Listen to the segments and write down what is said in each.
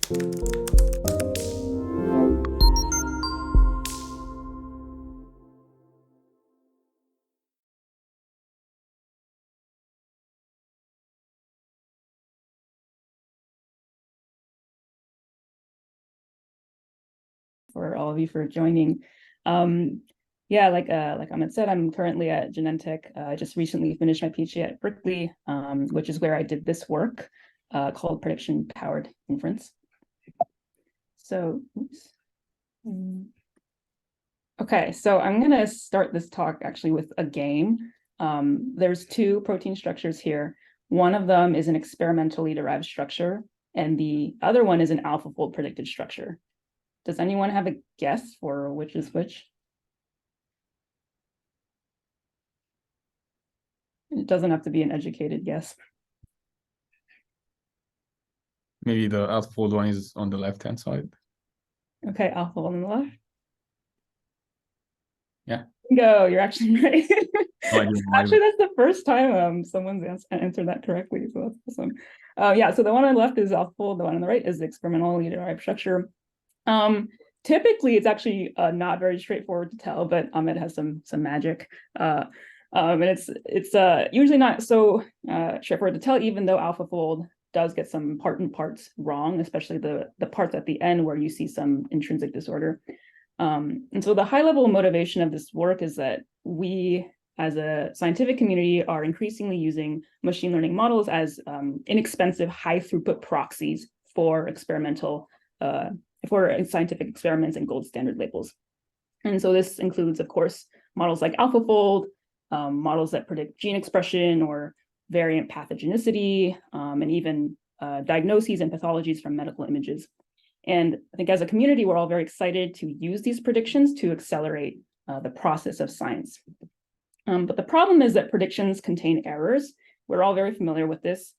For all of you for joining. Yeah, like Ahmed said, I'm currently at Genentech. I just recently finished my Ph.D. at Berkeley, which is where I did this work called prediction-powered inference. So, oops. Okay, so I'm going to start this talk actually with a game. There's two protein structures here. One of them is an experimentally derived structure, and the other one is an AlphaFold predicted structure. Does anyone have a guess for which is which? It doesn't have to be an educated guess. Maybe the AlphaFold one is on the left-hand side. Okay, AlphaFold on the left. Yeah. Bingo, you're actually right. Actually, that's the first time someone's answered that correctly, so that's awesome. Yeah, so the one on the left is AlphaFold, the one on the right is the experimentally derived structure. Typically, it's actually not very straightforward to tell, but Ahmed has some magic. And it's usually not so straightforward to tell, even though AlphaFold does get some important parts wrong, especially the parts at the end where you see some intrinsic disorder. And so the high-level motivation of this work is that we, as a scientific community, are increasingly using machine learning models as inexpensive, high-throughput proxies for for scientific experiments and gold standard labels. And so this includes, of course, models like AlphaFold, models that predict gene expression or variant pathogenicity, and even diagnoses and pathologies from medical images. And I think as a community, we're all very excited to use these predictions to accelerate the process of science. But the problem is that predictions contain errors. We're all very familiar with this.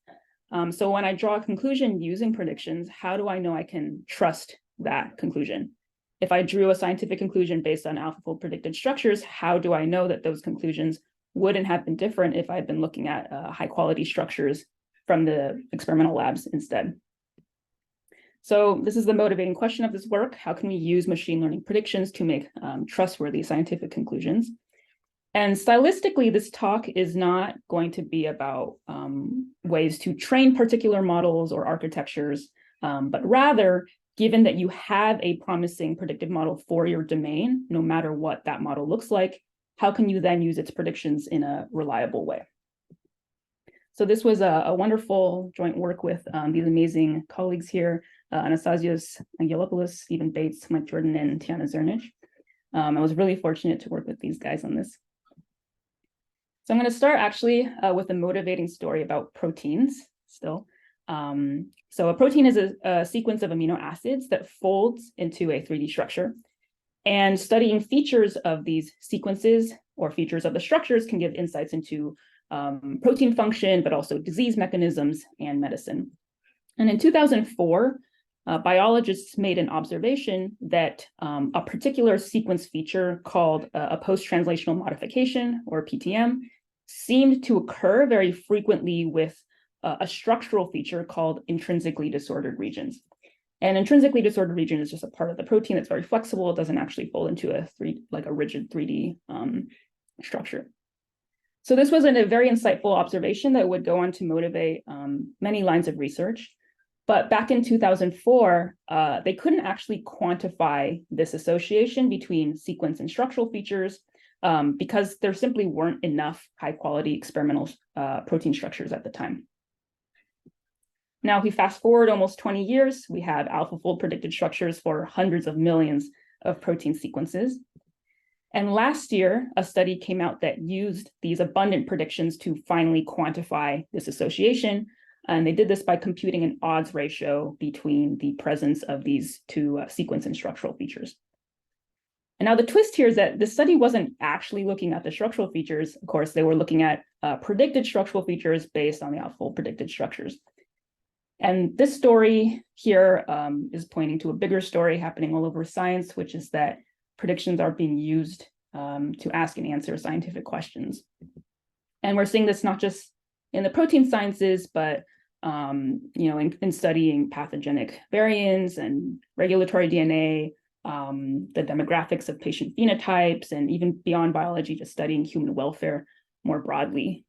So when I draw a conclusion using predictions, how do I know I can trust that conclusion? If I drew a scientific conclusion based on AlphaFold predicted structures, how do I know that those conclusions wouldn't have been different if I'd been looking at high quality structures from the experimental labs instead? So this is the motivating question of this work. How can we use machine learning predictions to make trustworthy scientific conclusions? And stylistically, this talk is not going to be about ways to train particular models or architectures, but rather, given that you have a promising predictive model for your domain, no matter what that model looks like, how can you then use its predictions in a reliable way? So this was a wonderful joint work with these amazing colleagues here, Anastasios Angelopoulos, Stephen Bates, Mike Jordan, and Tiana Zernich. I was really fortunate to work with these guys on this. So I'm going to start actually with a motivating story about proteins still. So a protein is a sequence of amino acids that folds into a 3D structure. And studying features of these sequences or features of the structures can give insights into protein function, but also disease mechanisms and medicine. And in 2004, biologists made an observation that a particular sequence feature called a post-translational modification, or PTM, seemed to occur very frequently with a structural feature called intrinsically disordered regions. And intrinsically disordered region is just a part of the protein that's very flexible. It doesn't actually fold into a rigid 3D structure. So this was a very insightful observation that would go on to motivate many lines of research. But back in 2004, they couldn't actually quantify this association between sequence and structural features because there simply weren't enough high-quality experimental protein structures at the time. Now, if we fast forward almost 20 years, we have AlphaFold predicted structures for hundreds of millions of protein sequences. And last year, a study came out that used these abundant predictions to finally quantify this association. And they did this by computing an odds ratio between the presence of these two sequence and structural features. And now the twist here is that the study wasn't actually looking at the structural features. Of course, they were looking at predicted structural features based on the AlphaFold predicted structures. And this story here is pointing to a bigger story happening all over science, which is that predictions are being used to ask and answer scientific questions. And we're seeing this not just in the protein sciences, but in studying pathogenic variants and regulatory DNA, the demographics of patient phenotypes, and even beyond biology, just studying human welfare more broadly.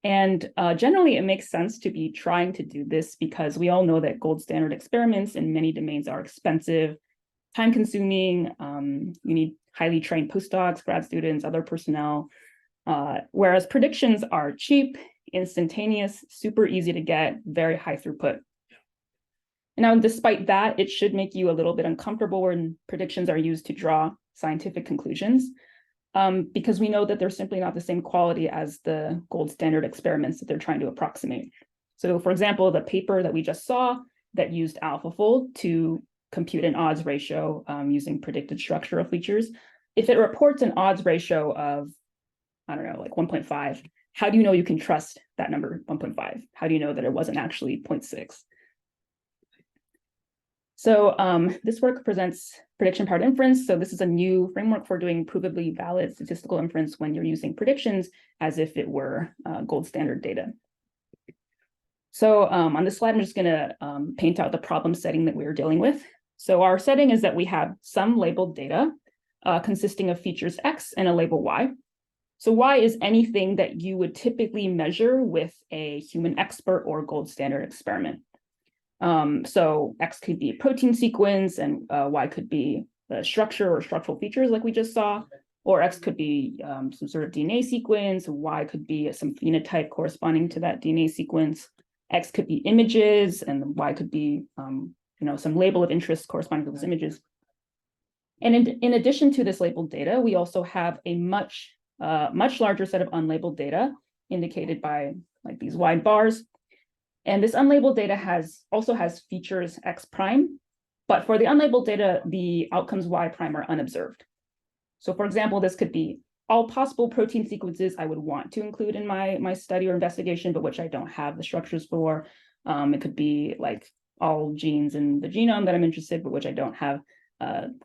And generally, it makes sense to be trying to do this because we all know that gold standard experiments in many domains are expensive, time-consuming. You need highly trained postdocs, grad students, other personnel, whereas predictions are cheap, instantaneous, super easy to get, very high throughput. Now, despite that, it should make you a little bit uncomfortable when predictions are used to draw scientific conclusions, because we know that they're simply not the same quality as the gold standard experiments that they're trying to approximate. So for example, the paper that we just saw that used AlphaFold to compute an odds ratio using predicted structural features, if it reports an odds ratio of, I don't know, like 1.5, how do you know you can trust that number 1.5? How do you know that it wasn't actually 0.6? So this work presents prediction-powered inference. So this is a new framework for doing provably valid statistical inference when you're using predictions as if it were gold standard data. So on this slide, I'm just going to paint out the problem setting that we are dealing with. So our setting is that we have some labeled data consisting of features X and a label Y. So Y is anything that you would typically measure with a human expert or gold standard experiment. So X could be a protein sequence and Y could be the structure or structural features like we just saw, or X could be some sort of DNA sequence, Y could be some phenotype corresponding to that DNA sequence, X could be images, and Y could be some label of interest corresponding to those images. And in addition to this labeled data, we also have a much larger set of unlabeled data indicated by like these wide bars. And this unlabeled data also has features X prime, but for the unlabeled data, the outcomes Y prime are unobserved. So for example, this could be all possible protein sequences I would want to include in my study or investigation, but which I don't have the structures for. It could be like all genes in the genome that I'm interested, but which I don't have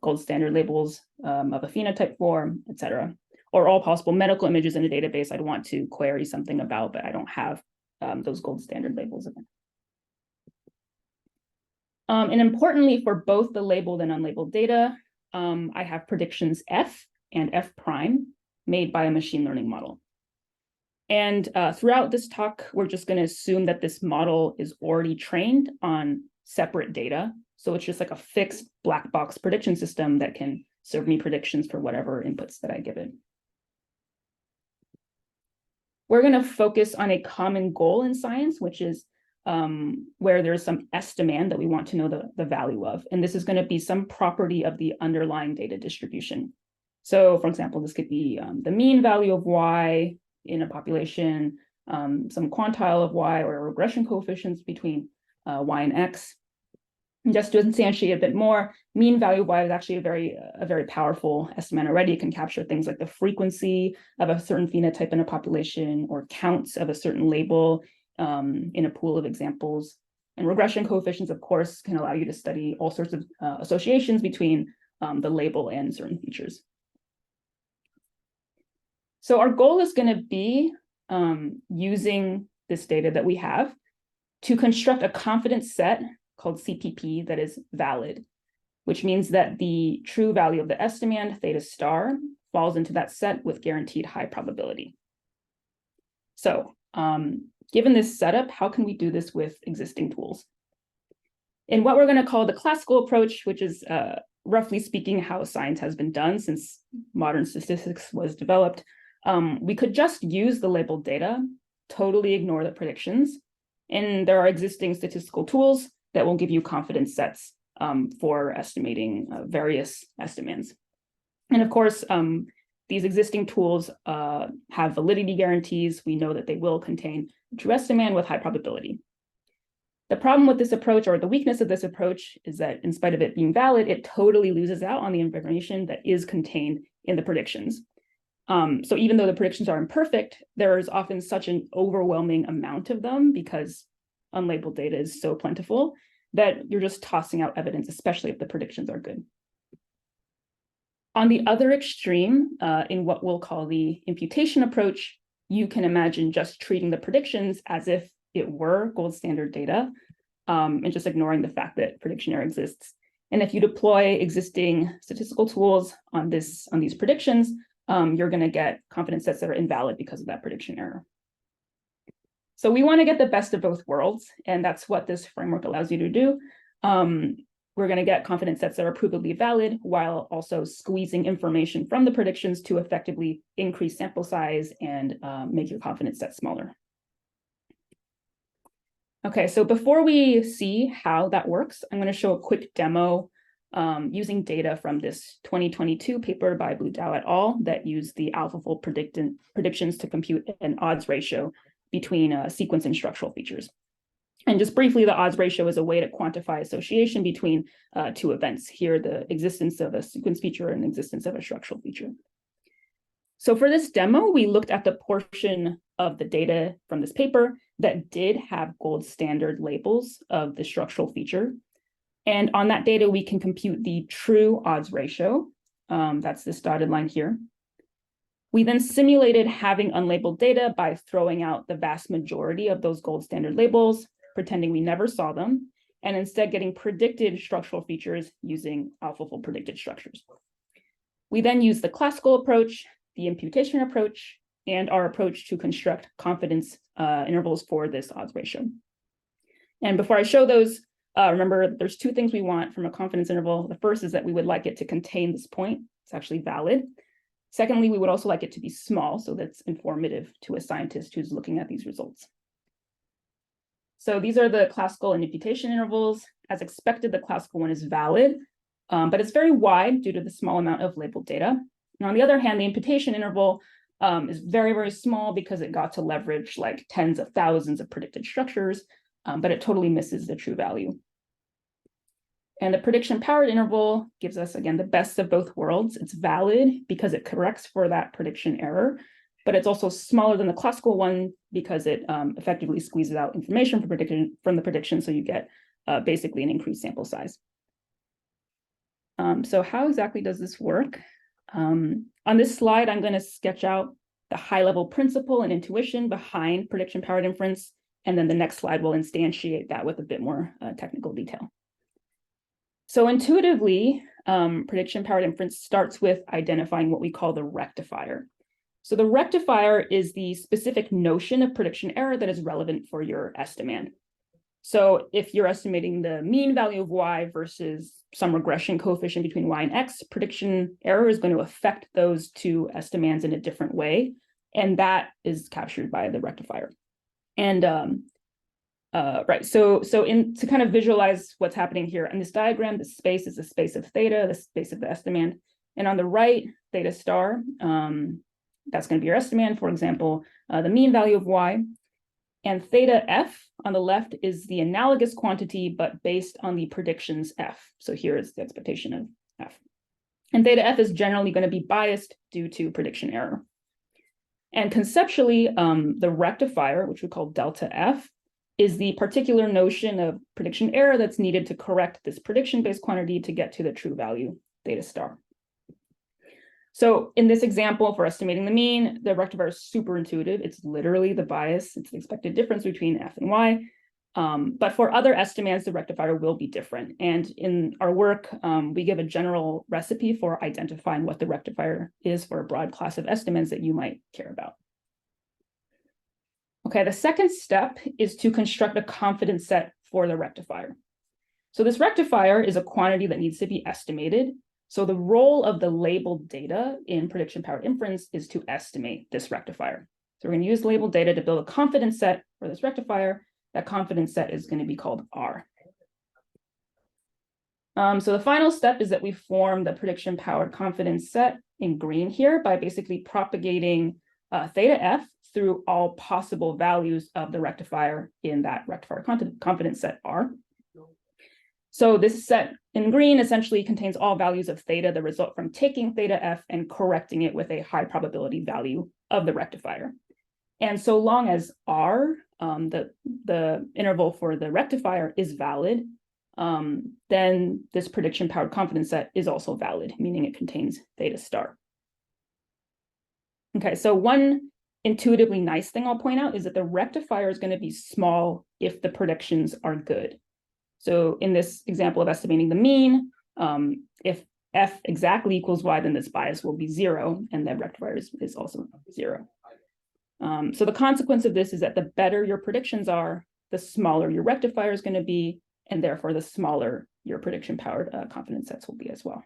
gold standard labels of a phenotype for, et cetera. Or all possible medical images in a database I'd want to query something about, but I don't have those gold standard labels of it. And importantly, for both the labeled and unlabeled data, I have predictions F and F prime made by a machine learning model. And throughout this talk, we're just going to assume that this model is already trained on separate data. So it's just like a fixed black box prediction system that can serve me predictions for whatever inputs that I give it. We're going to focus on a common goal in science, which is where there's some estimand that we want to know the value of. And this is going to be some property of the underlying data distribution. So for example, this could be the mean value of Y in a population, some quantile of Y or regression coefficients between Y and X. And just to instantiate a bit more, mean value of Y is actually a very powerful estimate already. It can capture things like the frequency of a certain phenotype in a population or counts of a certain label in a pool of examples. And regression coefficients, of course, can allow you to study all sorts of associations between the label and certain features. So our goal is going to be using this data that we have to construct a confidence set called CPP that is valid, which means that the true value of the estimand, theta star, falls into that set with guaranteed high probability. So given this setup, how can we do this with existing tools? In what we're going to call the classical approach, which is roughly speaking how science has been done since modern statistics was developed, we could just use the labeled data, totally ignore the predictions, and there are existing statistical tools that will give you confidence sets for estimating various estimands. And of course, these existing tools have validity guarantees. We know that they will contain a true estimand with high probability. The problem with this approach, or the weakness of this approach, is that in spite of it being valid, it totally loses out on the information that is contained in the predictions. So even though the predictions are imperfect, there is often such an overwhelming amount of them because unlabeled data is so plentiful that you're just tossing out evidence, especially if the predictions are good. On the other extreme, in what we'll call the imputation approach, you can imagine just treating the predictions as if it were gold standard data, and just ignoring the fact that prediction error exists. And if you deploy existing statistical tools on these predictions, you're going to get confidence sets that are invalid because of that prediction error. So we want to get the best of both worlds, and that's what this framework allows you to do. We're going to get confidence sets that are provably valid while also squeezing information from the predictions to effectively increase sample size and make your confidence set smaller. Okay, so before we see how that works, I'm going to show a quick demo using data from this 2022 paper by Blue Dao et al. That used the AlphaFold predictions to compute an odds ratio between sequence and structural features. And just briefly, the odds ratio is a way to quantify association between two events. Here, the existence of a sequence feature and the existence of a structural feature. So for this demo, we looked at the portion of the data from this paper that did have gold standard labels of the structural feature. And on that data, we can compute the true odds ratio. That's this dotted line here. We then simulated having unlabeled data by throwing out the vast majority of those gold standard labels, pretending we never saw them, and instead getting predicted structural features using AlphaFold predicted structures. We then used the classical approach, the imputation approach, and our approach to construct confidence intervals for this odds ratio. And before I show those, remember, there's two things we want from a confidence interval. The first is that we would like it to contain this point. It's actually valid. Secondly, we would also like it to be small, so that's informative to a scientist who's looking at these results. So these are the classical and imputation intervals. As expected, the classical one is valid, but it's very wide due to the small amount of labeled data. And on the other hand, the imputation interval is very, very small because it got to leverage like tens of thousands of predicted structures, but it totally misses the true value. And the prediction powered interval gives us, again, the best of both worlds. It's valid because it corrects for that prediction error, but it's also smaller than the classical one because it effectively squeezes out information from the prediction, so you get basically an increased sample size. So how exactly does this work? On this slide, I'm going to sketch out the high-level principle and intuition behind prediction-powered inference, and then the next slide will instantiate that with a bit more technical detail. So intuitively, prediction-powered inference starts with identifying what we call the rectifier. So the rectifier is the specific notion of prediction error that is relevant for your estimand. So if you're estimating the mean value of y versus some regression coefficient between y and x, prediction error is going to affect those two estimands in a different way, and that is captured by the rectifier. And right, so to kind of visualize what's happening here in this diagram, the space is the space of theta, the space of the estimand, and on the right, theta star, that's going to be your estimand, for example, the mean value of y. And theta f on the left is the analogous quantity, but based on the predictions f. So here is the expectation of f. And theta f is generally going to be biased due to prediction error. And conceptually, the rectifier, which we call delta f, is the particular notion of prediction error that's needed to correct this prediction-based quantity to get to the true value, theta star. So in this example, for estimating the mean, the rectifier is super intuitive. It's literally the bias. It's the expected difference between f and y. But for other estimands, the rectifier will be different. And in our work, we give a general recipe for identifying what the rectifier is for a broad class of estimands that you might care about. Okay, the second step is to construct a confidence set for the rectifier. So this rectifier is a quantity that needs to be estimated. So the role of the labeled data in prediction-powered inference is to estimate this rectifier. So we're going to use labeled data to build a confidence set for this rectifier. That confidence set is going to be called R. So the final step is that we form the prediction-powered confidence set in green here by basically propagating theta f through all possible values of the rectifier in that rectifier confidence set R. So this set in green essentially contains all values of theta that result from taking theta f and correcting it with a high probability value of the rectifier. And so long as R, the interval for the rectifier, is valid, then this prediction-powered confidence set is also valid, meaning it contains theta star. Okay, so one intuitively nice thing I'll point out is that the rectifier is going to be small if the predictions are good. So in this example of estimating the mean, if f exactly equals y, then this bias will be 0, and the rectifier is also 0. So the consequence of this is that the better your predictions are, the smaller your rectifier is going to be, and therefore the smaller your prediction-powered confidence sets will be as well.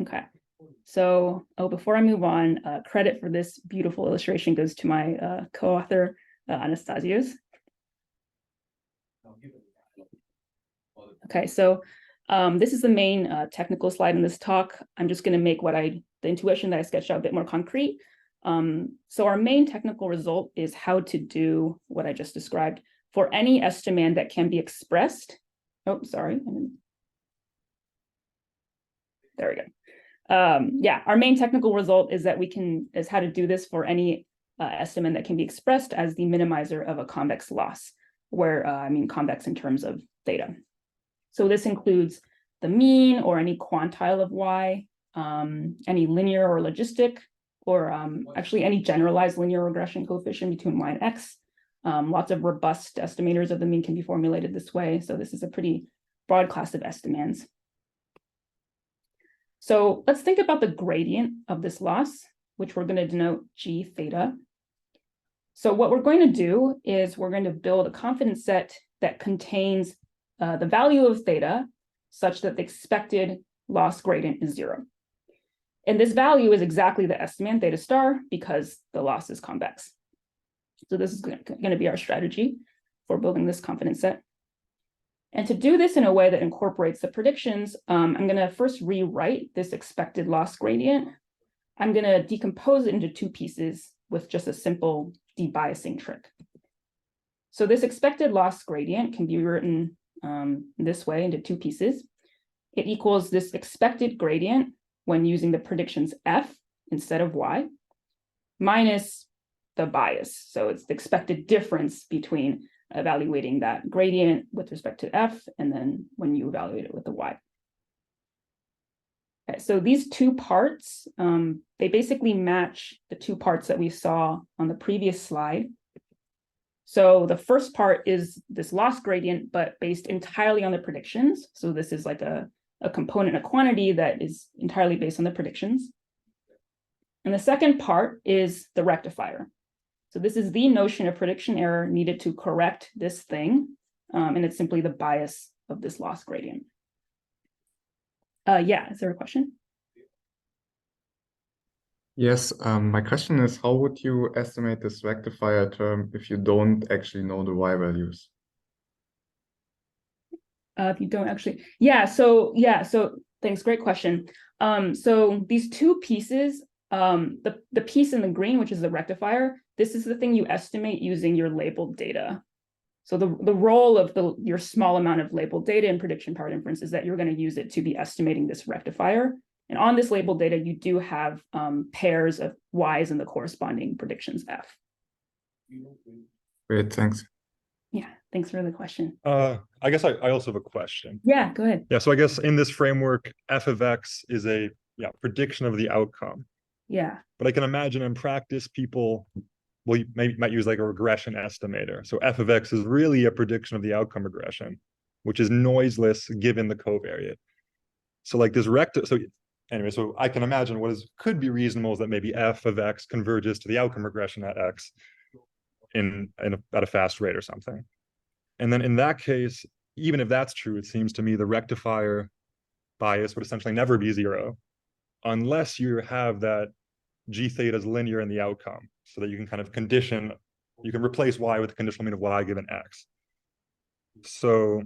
Okay, so before I move on, credit for this beautiful illustration goes to my co-author, Anastasios. Okay, so this is the main technical slide in this talk. I'm just going to make the intuition that I sketched out a bit more concrete. So our main technical result is how to do what I just described for any estimand that can be expressed. Oh, sorry. There we go. Yeah, our main technical result is that is how to do this for any estimand that can be expressed as the minimizer of a convex loss, where I mean convex in terms of theta. So this includes the mean or any quantile of y, any linear or logistic, or actually any generalized linear regression coefficient between y and x. Lots of robust estimators of the mean can be formulated this way. So this is a pretty broad class of estimands. So let's think about the gradient of this loss, which we're going to denote g theta. So what we're going to do is we're going to build a confidence set that contains the value of theta such that the expected loss gradient is 0. And this value is exactly the estimand theta star because the loss is convex. So this is going to be our strategy for building this confidence set. And to do this in a way that incorporates the predictions, I'm going to first rewrite this expected loss gradient. I'm going to decompose it into 2 pieces with just a simple debiasing trick. So this expected loss gradient can be written this way into 2 pieces. It equals this expected gradient when using the predictions f instead of y, minus the bias. So it's the expected difference between evaluating that gradient with respect to f and then when you evaluate it with the y. Okay, so these 2 parts, they basically match the 2 parts that we saw on the previous slide. So the first part is this loss gradient, but based entirely on the predictions. So this is like a component, a quantity that is entirely based on the predictions. And the second part is the rectifier. So this is the notion of prediction error needed to correct this thing. And it's simply the bias of this loss gradient. Yeah, is there a question? Yes, my question is, how would you estimate this rectifier term if you don't actually know the y values? If you don't actually, so thanks, great question. So these 2 pieces, the piece in the green, which is the rectifier, this is the thing you estimate using your labeled data. So the role of your small amount of labeled data in prediction-powered inference is that you're going to use it to be estimating this rectifier. And on this labeled data, you do have pairs of y's in the corresponding predictions f. Great, thanks. Yeah, thanks for the question. I guess I also have a question. Yeah, go ahead. Yeah, so I guess in this framework, f of x is a prediction of the outcome. Yeah. But I can imagine in practice, people might use like a regression estimator. So f of x is really a prediction of the outcome regression, which is noiseless given the covariate. So like this so I can imagine could be reasonable is that maybe f of x converges to the outcome regression at x at a fast rate or something. And then in that case, even if that's true, it seems to me the rectifier bias would essentially never be 0 unless you have that g theta is linear in the outcome, so that you can kind of you can replace y with the conditional mean of y given x. So,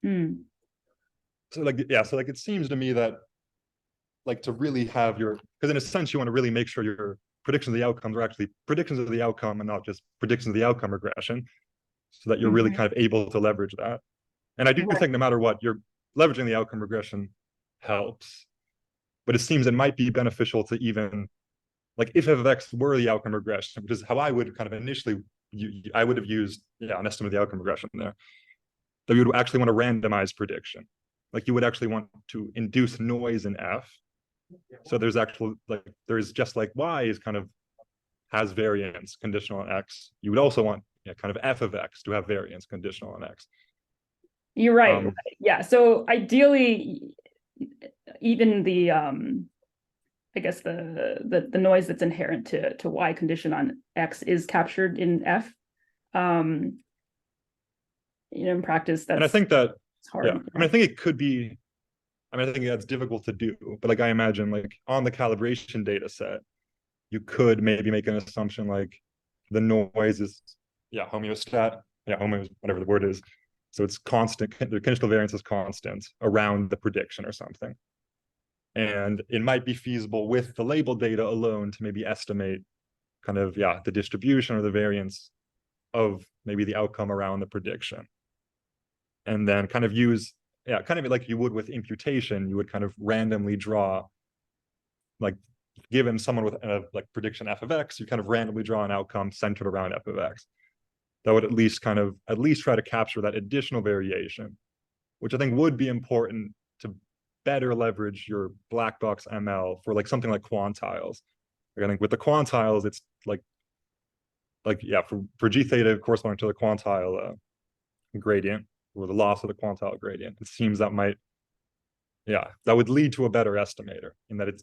so it seems to me that like to really have because in a sense you want to really make sure your predictions of the outcomes are actually predictions of the outcome and not just predictions of the outcome regression, so that you're really kind of able to leverage that. And I do think no matter what, you're leveraging the outcome regression helps, but it seems it might be beneficial to even, like if f of x were the outcome regression, which is how I would kind of initially, I would have used an estimate of the outcome regression there, that you would actually want to randomize prediction. Like you would actually want to induce noise in f So there's actual, like, there's just like y is kind of has variance conditional on x. You would also want kind of f of x to have variance conditional on x. You're right. Yeah. So ideally, even the I guess the noise that's inherent to y condition on x is captured in f. In practice, that's, and I think that it's hard. I mean, I think it could be. I mean, I think that's difficult to do, but like I imagine, like on the calibration data set, you could maybe make an assumption like the noise is homeostat, whatever the word is. So it's constant, the conditional variance is constant around the prediction or something. And it might be feasible with the label data alone to maybe estimate kind of, the distribution or the variance of maybe the outcome around the prediction. And then kind of use, kind of like you would with imputation, you would kind of randomly draw, like given someone with a like prediction f of x, you kind of randomly draw an outcome centered around f of x. That would at least try to capture that additional variation, which I think would be important to better leverage your black box ML for like something like quantiles. Like I think with the quantiles, it's for g theta corresponding to the quantile gradient or the loss of the quantile gradient, it seems that might, that would lead to a better estimator in that it's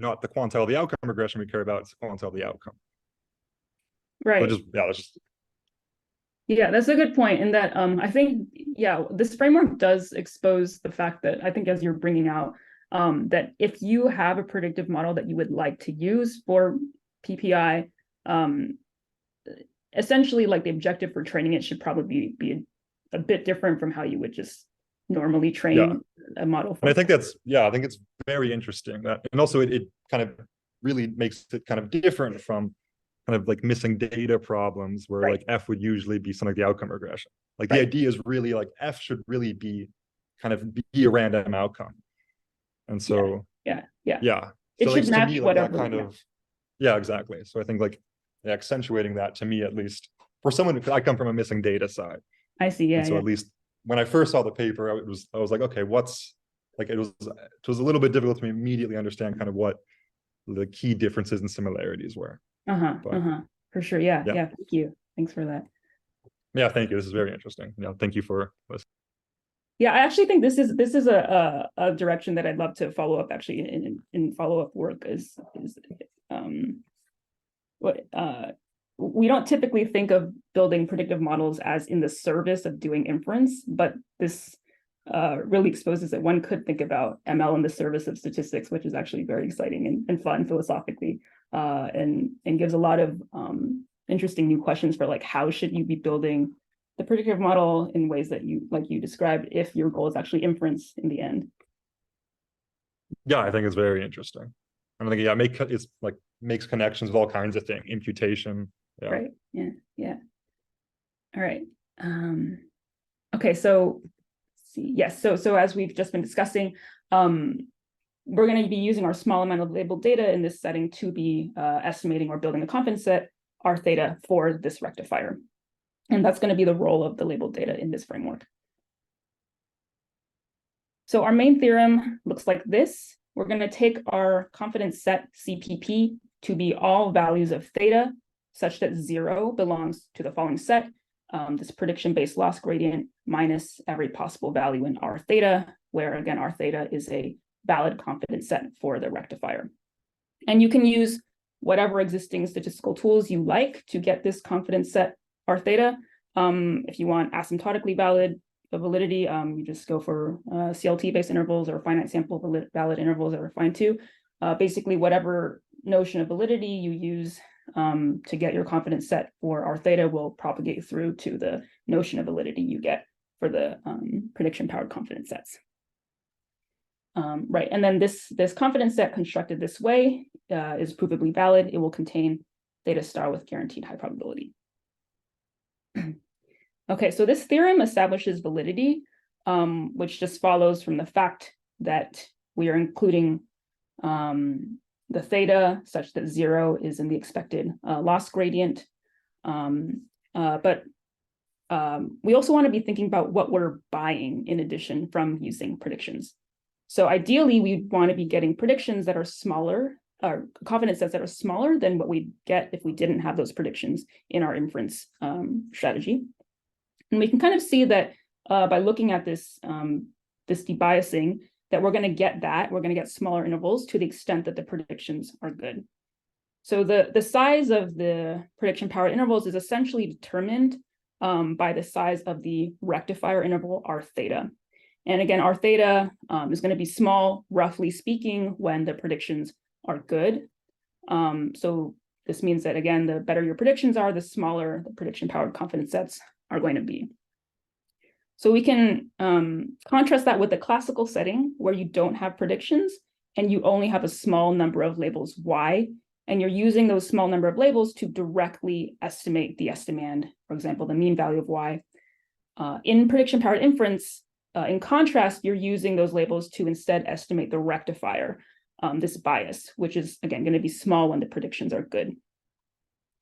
not the quantile of the outcome regression we care about, it's the quantile of the outcome. Right. So that's a good point in that I think, this framework does expose the fact that I think as you're bringing out that if you have a predictive model that you would like to use for PPI, essentially like the objective for training it should probably be a bit different from how you would just normally train a model. And I think that's, I think it's very interesting that, and also it kind of really makes it kind of different from kind of like missing data problems where like F would usually be something like the outcome regression. Like the idea is really like F should really be kind of be a random outcome. And so, it so should match me, like, whatever. That kind of, exactly. So I think like accentuating that to me, at least for someone, I come from a missing data side. I see. And so at least when I first saw the paper, I was like, okay, what's like, it was a little bit difficult to immediately understand kind of what the key differences and similarities were. For sure. Yeah. Thank you. Thanks for that. Yeah, thank you. This is very interesting. Thank you for listening. Yeah, I actually think this is a direction that I'd love to follow up actually in follow-up work is we don't typically think of building predictive models as in the service of doing inference, but this really exposes that one could think about ML in the service of statistics, which is actually very exciting and fun philosophically, and gives a lot of interesting new questions for like how should you be building the predictive model in ways that you described if your goal is actually inference in the end. Yeah, I think it's very interesting. I think it's like makes connections with all kinds of things, imputation. Right. Yeah. All right. Okay. So yes. So as we've just been discussing, we're going to be using our small amount of labeled data in this setting to be estimating or building a confidence set R theta for this rectifier. And that's going to be the role of the labeled data in this framework. So our main theorem looks like this. We're going to take our confidence set CPP to be all values of theta such that 0 belongs to the following set, this prediction-based loss gradient minus every possible value in R theta, where again, R theta is a valid confidence set for the rectifier. And you can use whatever existing statistical tools you like to get this confidence set R theta. If you want asymptotically valid validity, you just go for CLT-based intervals or finite sample valid intervals that are fine too. Basically, whatever notion of validity you use to get your confidence set for R theta will propagate through to the notion of validity you get for the prediction-powered confidence sets. And then this confidence set constructed this way is provably valid. It will contain theta star with guaranteed high probability. Okay, so this theorem establishes validity, which just follows from the fact that we are including the theta such that 0 is in the expected loss gradient. But we also want to be thinking about what we're buying in addition from using predictions. So ideally, we want to be getting predictions that are smaller, or confidence sets that are smaller than what we'd get if we didn't have those predictions in our inference strategy. And we can kind of see that by looking at this, this debiasing, that we're going to get smaller intervals to the extent that the predictions are good. So the size of the prediction powered intervals is essentially determined by the size of the rectifier interval R theta. And again, R theta is going to be small, roughly speaking, when the predictions are good. So this means that, again, the better your predictions are, the smaller the prediction powered confidence sets are going to be. So we can contrast that with the classical setting where you don't have predictions and you only have a small number of labels Y, and you're using those small number of labels to directly estimate the estimand, for example, the mean value of Y. In prediction powered inference, in contrast, you're using those labels to instead estimate the rectifier, this bias, which is, again, going to be small when the predictions are good.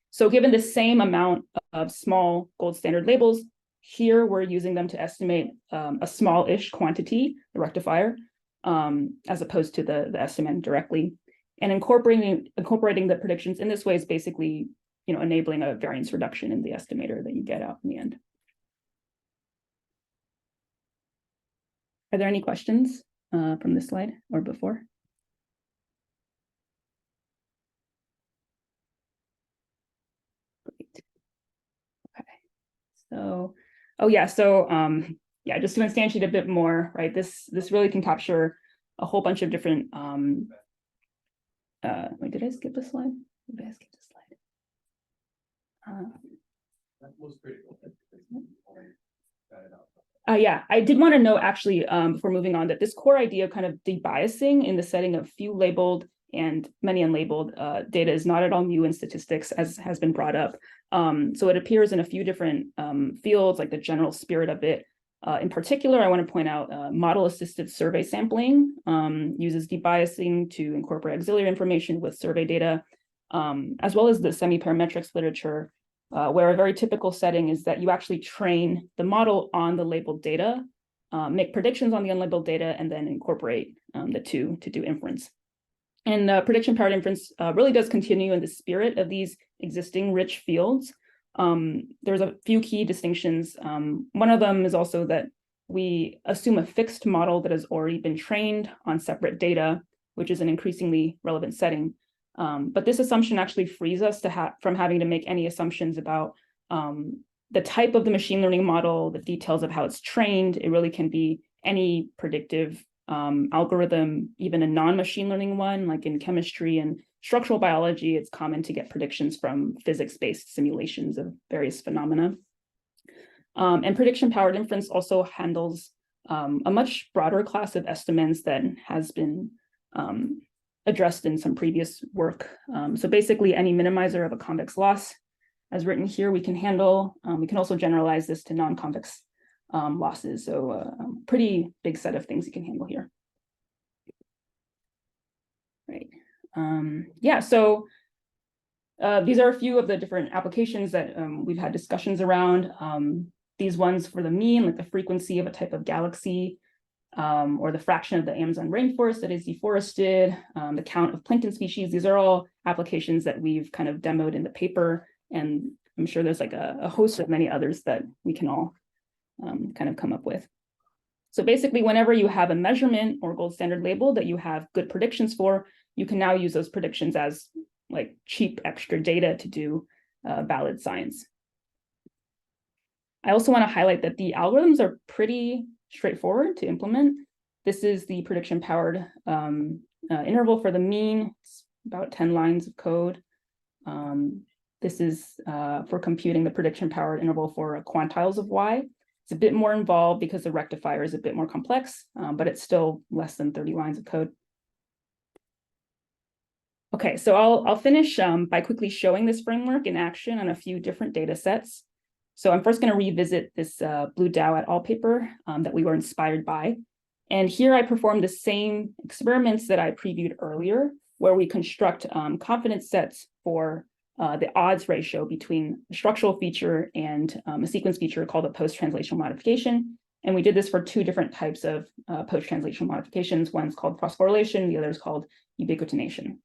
So given the same amount of small gold standard labels, here we're using them to estimate a small-ish quantity, the rectifier, as opposed to the estimand directly. And incorporating the predictions in this way is basically, enabling a variance reduction in the estimator that you get out in the end. Are there any questions from this slide or before? Great. Okay. So, just to instantiate a bit more, right? This really can capture a whole bunch of different. Wait, did I skip a slide? Maybe I skipped a slide. That was critical. Yeah, I did want to note actually, before moving on, that this core idea of kind of debiasing in the setting of few labeled and many unlabeled data is not at all new in statistics, as has been brought up. So it appears in a few different fields, like the general spirit of it. In particular, I want to point out model-assisted survey sampling uses debiasing to incorporate auxiliary information with survey data, as well as the semi-parametrics literature, where a very typical setting is that you actually train the model on the labeled data, make predictions on the unlabeled data, and then incorporate the two to do inference. And prediction-powered inference really does continue in the spirit of these existing rich fields. There's a few key distinctions. One of them is also that we assume a fixed model that has already been trained on separate data, which is an increasingly relevant setting. But this assumption actually frees us from having to make any assumptions about the type of the machine learning model, the details of how it's trained. It really can be any predictive algorithm, even a non-machine learning one, like in chemistry and structural biology. It's common to get predictions from physics-based simulations of various phenomena. And prediction-powered inference also handles a much broader class of estimands than has been addressed in some previous work. So basically, any minimizer of a convex loss, as written here, we can handle. We can also generalize this to non-convex losses. So a pretty big set of things you can handle here. Right. So these are a few of the different applications that we've had discussions around. These ones for the mean, like the frequency of a type of galaxy, or the fraction of the Amazon rainforest that is deforested, the count of plankton species. These are all applications that we've kind of demoed in the paper, and I'm sure there's like a host of many others that we can all kind of come up with. So basically, whenever you have a measurement or gold standard label that you have good predictions for, you can now use those predictions as like cheap extra data to do valid science. I also want to highlight that the algorithms are pretty straightforward to implement. This is the prediction powered interval for the mean. It's about 10 lines of code. This is for computing the prediction powered interval for quantiles of Y. It's a bit more involved because the rectifier is a bit more complex, but it's still less than 30 lines of code. Okay, so I'll finish by quickly showing this framework in action on a few different data sets. So I'm first going to revisit this Blue Dow et al. Paper that we were inspired by. And here I performed the same experiments that I previewed earlier, where we construct confidence sets for the odds ratio between a structural feature and a sequence feature called a post-translational modification. And we did this for two different types of post-translational modifications. One's called phosphorylation, the other is called ubiquitination.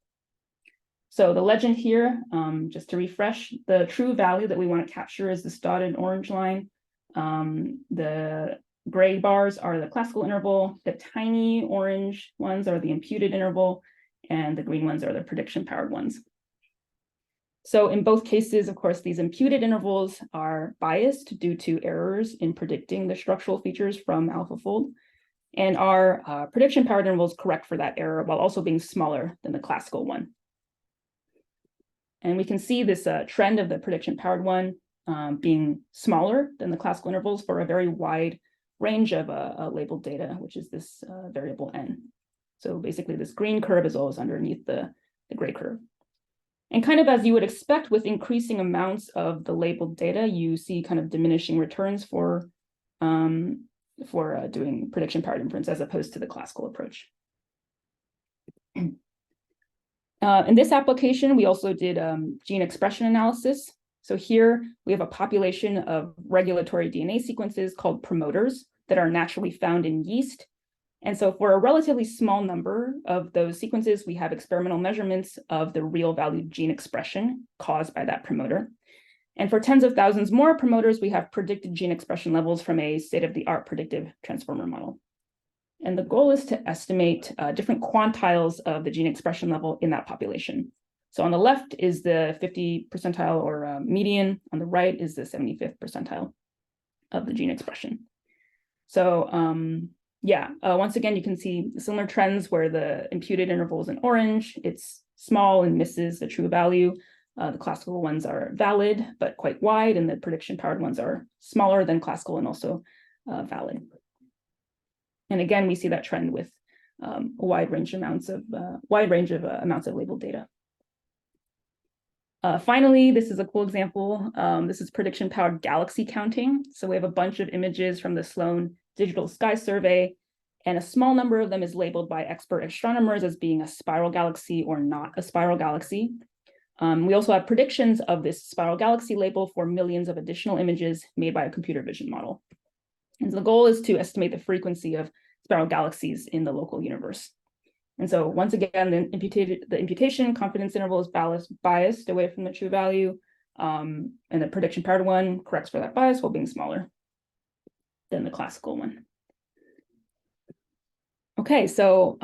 So the legend here, just to refresh, the true value that we want to capture is this dotted orange line. The gray bars are the classical interval, the tiny orange ones are the imputed interval, and the green ones are the prediction-powered ones. So in both cases, of course, these imputed intervals are biased due to errors in predicting the structural features from AlphaFold, and our prediction-powered intervals correct for that error while also being smaller than the classical one. And we can see this trend of the prediction-powered one being smaller than the classical intervals for a very wide range of labeled data, which is this variable n. So basically, this green curve is always underneath the gray curve. And kind of as you would expect with increasing amounts of the labeled data, you see kind of diminishing returns for doing prediction-powered inference as opposed to the classical approach. In this application, we also did gene expression analysis. So here we have a population of regulatory DNA sequences called promoters that are naturally found in yeast. And so for a relatively small number of those sequences, we have experimental measurements of the real valued gene expression caused by that promoter. And for tens of thousands more promoters, we have predicted gene expression levels from a state-of-the-art predictive transformer model. And the goal is to estimate different quantiles of the gene expression level in that population. So on the left is the 50th percentile or median. On the right is the 75th percentile of the gene expression. So once again, you can see similar trends where the imputed interval is in orange. It's small and misses the true value. The classical ones are valid, but quite wide, and the prediction-powered ones are smaller than classical and also valid. And again, we see that trend with a wide range of amounts of labeled data. Finally, this is a cool example. This is prediction-powered galaxy counting. So we have a bunch of images from the Sloan Digital Sky Survey, and a small number of them is labeled by expert astronomers as being a spiral galaxy or not a spiral galaxy. We also have predictions of this spiral galaxy label for millions of additional images made by a computer vision model. And so the goal is to estimate the frequency of spiral galaxies in the local universe. And so once again, the imputation confidence interval is biased away from the true value, and the prediction-powered one corrects for that bias while being smaller than the classical one. Okay, so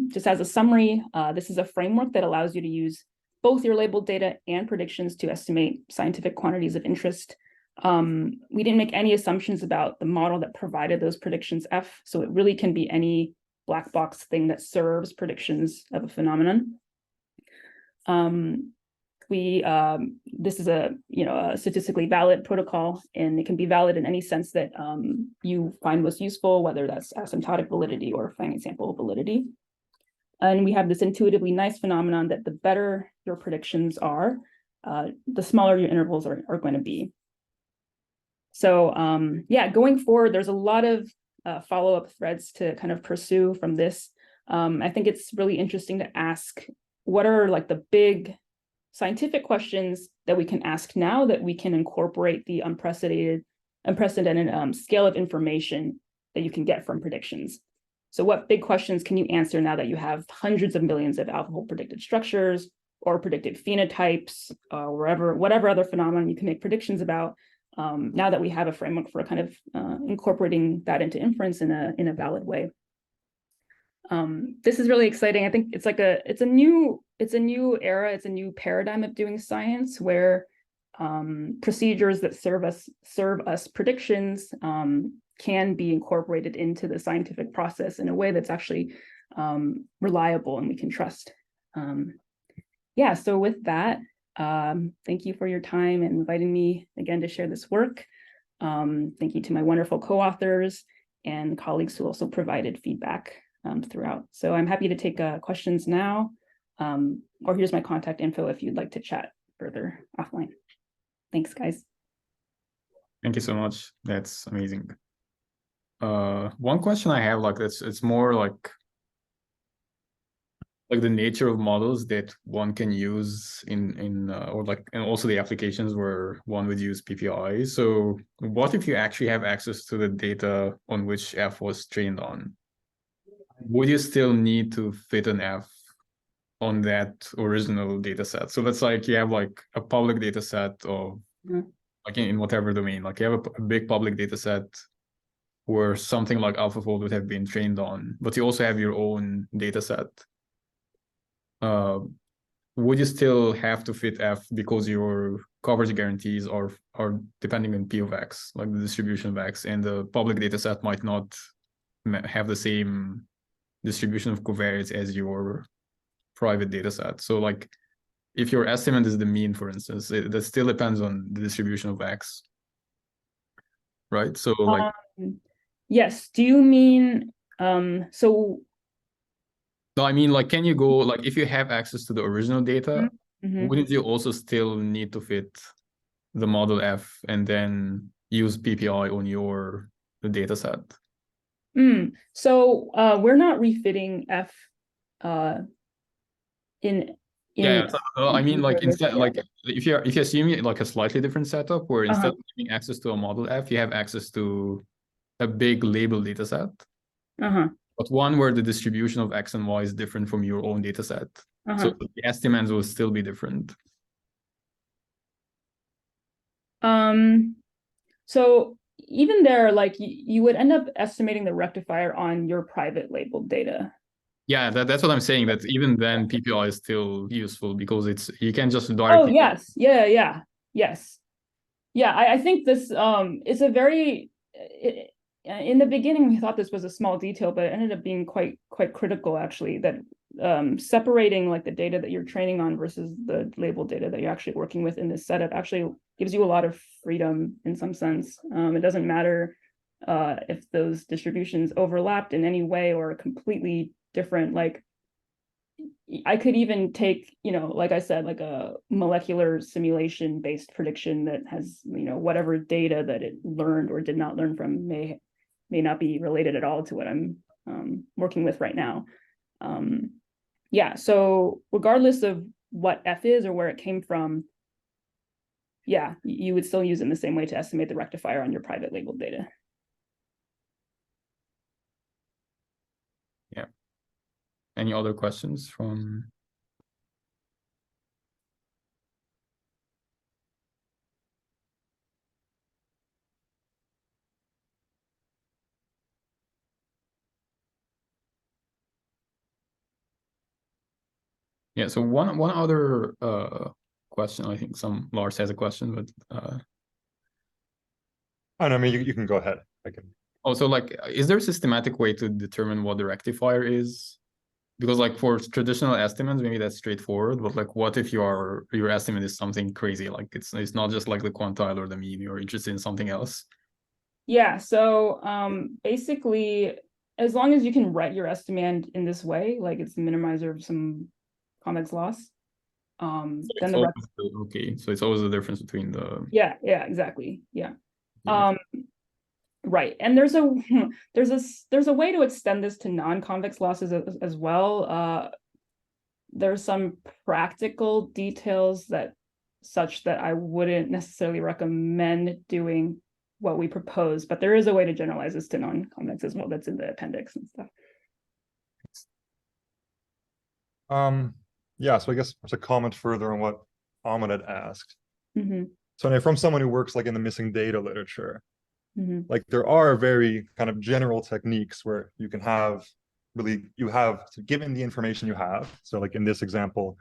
just as a summary, this is a framework that allows you to use both your labeled data and predictions to estimate scientific quantities of interest. We didn't make any assumptions about the model that provided those predictions F, so it really can be any black box thing that serves predictions of a phenomenon. This is a statistically valid protocol, and it can be valid in any sense that you find most useful, whether that's asymptotic validity or finite sample validity. And we have this intuitively nice phenomenon that the better your predictions are, the smaller your intervals are going to be. So going forward, there's a lot of follow-up threads to kind of pursue from this. I think it's really interesting to ask, what are like the big scientific questions that we can ask now that we can incorporate the unprecedented scale of information that you can get from predictions? So what big questions can you answer now that you have hundreds of millions of AlphaFold predicted structures or predicted phenotypes, whatever other phenomenon you can make predictions about, now that we have a framework for kind of incorporating that into inference in a valid way. This is really exciting. I think it's a new era, it's a new paradigm of doing science where procedures that serve us predictions can be incorporated into the scientific process in a way that's actually reliable and we can trust. So with that, thank you for your time and inviting me again to share this work. Thank you to my wonderful co-authors and colleagues who also provided feedback throughout. So I'm happy to take questions now, or here's my contact info if you'd like to chat further offline. Thanks, guys. Thank you so much. That's amazing. One question I have, like, it's more like like the nature of models that one can use and also the applications where one would use PPI. So what if you actually have access to the data on which F was trained on? Would you still need to fit an F on that original data set? So that's like you have like a public data set of like in whatever domain, like you have a big public data set where something like AlphaFold would have been trained on, but you also have your own data set. Would you still have to fit F because your coverage guarantees are depending on P of X, like the distribution of X, and the public data set might not have the same distribution of covariates as your private data set. So like if your estimate is the mean, for instance, that still depends on the distribution of X, right? So like yes, do you mean so no, I mean, like, can you go, like, if you have access to the original data, wouldn't you also still need to fit the model F and then use PPI on your data set? So we're not refitting F in Yeah, so, I mean, like instead, like if you assume like a slightly different setup where instead of having access to a model F, you have access to a big label data set. But one where the distribution of X and Y is different from your own data set. So the estimates will still be different. So even there, like you would end up estimating the rectifier on your private labeled data. Yeah, that's what I'm saying, that even then PPI is still useful because you can just directly. Oh, yes. Yeah. Yes. Yeah, I think this is a very in the beginning we thought this was a small detail, but it ended up being quite critical actually, that separating like the data that you're training on versus the labeled data that you're actually working with in this setup actually gives you a lot of freedom in some sense. It doesn't matter if those distributions overlapped in any way or are completely different. Like I could even take, like I said, like a molecular simulation based prediction that has, whatever data that it learned or did not learn from may not be related at all to what I'm working with right now. Yeah, so regardless of what F is or where it came from, yeah, you would still use it in the same way to estimate the rectifier on your private labeled data. Yeah. Any other questions from? Yeah, so one other question, I think Lars has a question, but Oh no, I mean you can go ahead. I can. Also, like, is there a systematic way to determine what the rectifier is? Because like for traditional estimates, maybe that's straightforward, but like what if your estimate is something crazy? Like it's not just like the quantile or the mean, you're interested in something else. Yeah, so basically, as long as you can write your estimate in this way, like it's a minimizer of some convex loss, then the okay, so it's always the difference between the yeah, exactly, yeah. Right, and there's a way to extend this to non-convex losses as well. There's some practical details such that I wouldn't necessarily recommend doing what we propose, but there is a way to generalize this to non-convex as well. That's in the appendix and stuff. Yeah, so I guess there's a comment further on what Ahmed had asked. Mm-hmm. So from someone who works like in the missing data literature, mm-hmm. like there are very kind of general techniques where you can have given the information you have. So like in this example,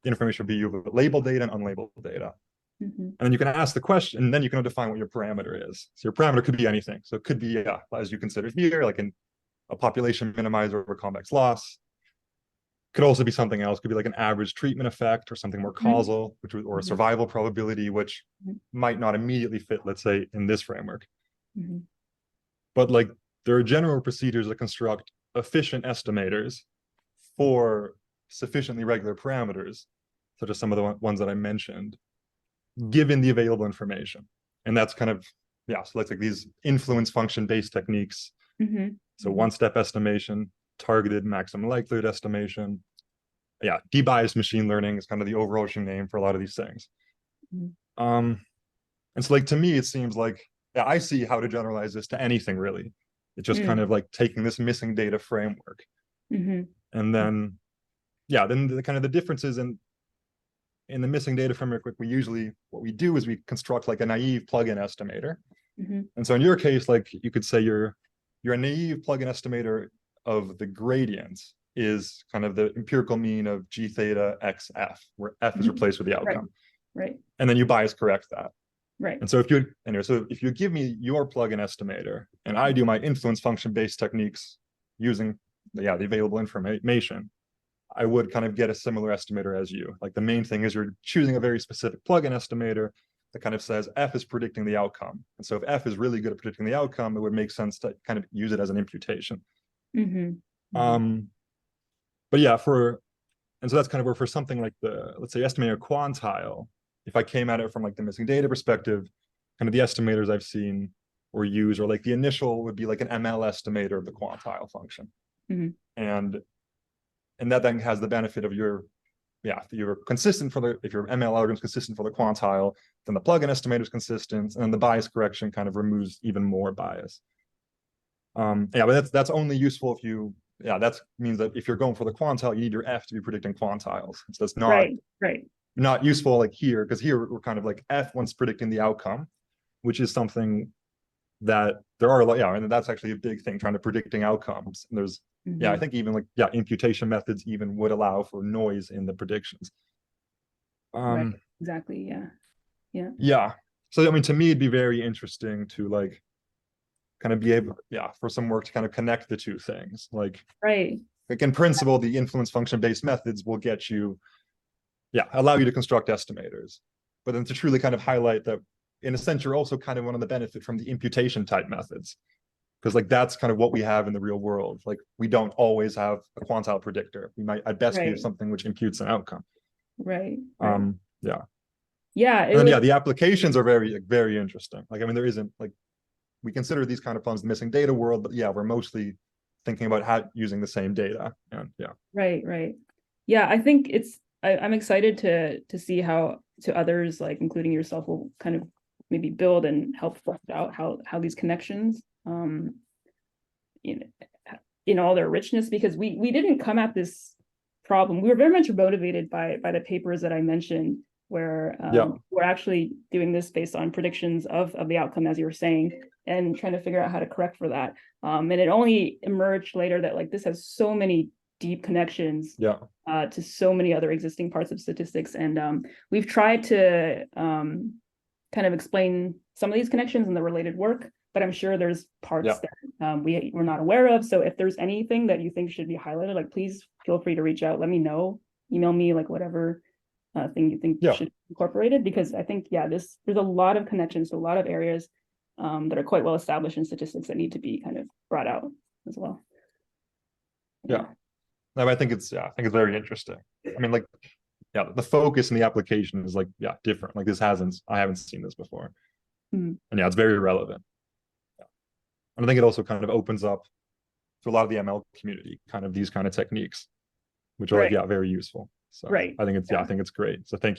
the information would be you have labeled data and unlabeled data. Mm-hmm. And then you can ask the question, and then you can define what your parameter is. So your parameter could be anything. So it could be, as you considered here, like in a population minimizer over convex loss. Could also be something else. Could be like an average treatment effect or something more causal, or a survival probability, which might not immediately fit, let's say, in this framework. Mm-hmm. But like there are general procedures that construct efficient estimators for sufficiently regular parameters, such as some of the ones that I mentioned, given the available information. And that's kind of, so that's like these influence function based techniques. So one-step estimation, targeted maximum likelihood estimation, yeah, debiased machine learning is kind of the overarching name for a lot of these things. And so like to me, it seems like, yeah, I see how to generalize this to anything really. It's just kind of like taking this missing data framework. And then, yeah, then the kind of the differences in the missing data framework, what we do is we construct like a naive plugin estimator. And so in your case, like you could say you're a naive plugin estimator of the gradient is kind of the empirical mean of g theta x f, where f is replaced with the outcome. Right. And then you bias correct that. Right. And so if you give me your plugin estimator and I do my influence function based techniques using the available information, I would kind of get a similar estimator as you. Like the main thing is you're choosing a very specific plugin estimator that kind of says f is predicting the outcome. And so if f is really good at predicting the outcome, it would make sense to kind of use it as an imputation. But yeah, and so that's kind of where for something like let's say estimating a quantile, if I came at it from like the missing data perspective, kind of the estimators I've seen or use, or like the initial would be like an ML estimator of the quantile function. And that then has the benefit of if you're consistent if your ML algorithm is consistent for the quantile, then the plugin estimator is consistent, and then the bias correction kind of removes even more bias. But that's only useful if that means that if you're going for the quantile, you need your F to be predicting quantiles. So that's not not useful like here, because here we're kind of like F once predicting the outcome, which is something that there are and that's actually a big thing, trying to predicting outcomes. And there's I think even like imputation methods even would allow for noise in the predictions. Right. Exactly. So I mean, to me it'd be very interesting to like kind of be able for some work to kind of connect the two things, like in principle the influence function based methods will get you allow you to construct estimators, but then to truly kind of highlight that in a sense you're also kind of one of the benefit from the imputation type methods, because like that's kind of what we have in the real world. Like we don't always have a quantile predictor. We might at best be something which imputes an outcome. And then the applications are very interesting. Like I mean, there isn't like, we consider these kind of problems the missing data world, but we're mostly thinking about how using the same data. And I think I'm excited to see how to others, like including yourself, will kind of maybe build and help flesh out how these connections in all their richness, because we didn't come at this problem. We were very much motivated by the papers that I mentioned, where we're actually doing this based on predictions of the outcome, as you were saying, and trying to figure out how to correct for that. And it only emerged later that like this has so many deep connections to so many other existing parts of statistics. And we've tried to kind of explain some of these connections in the related work, but I'm sure there's parts that we're not aware of. So if there's anything that you think should be highlighted, like please feel free to reach out, let me know, email me, like whatever thing you think should be incorporated, because I think there's a lot of connections to a lot of areas that are quite well established in statistics that need to be kind of brought out as well. No, I think it's very interesting. I mean, like the focus in the application is like different. Like I haven't seen this before. And it's very relevant. And I think it also kind of opens up to a lot of the ML community, kind of these kind of techniques, which are very useful. So I think it's I think it's great. So thank you.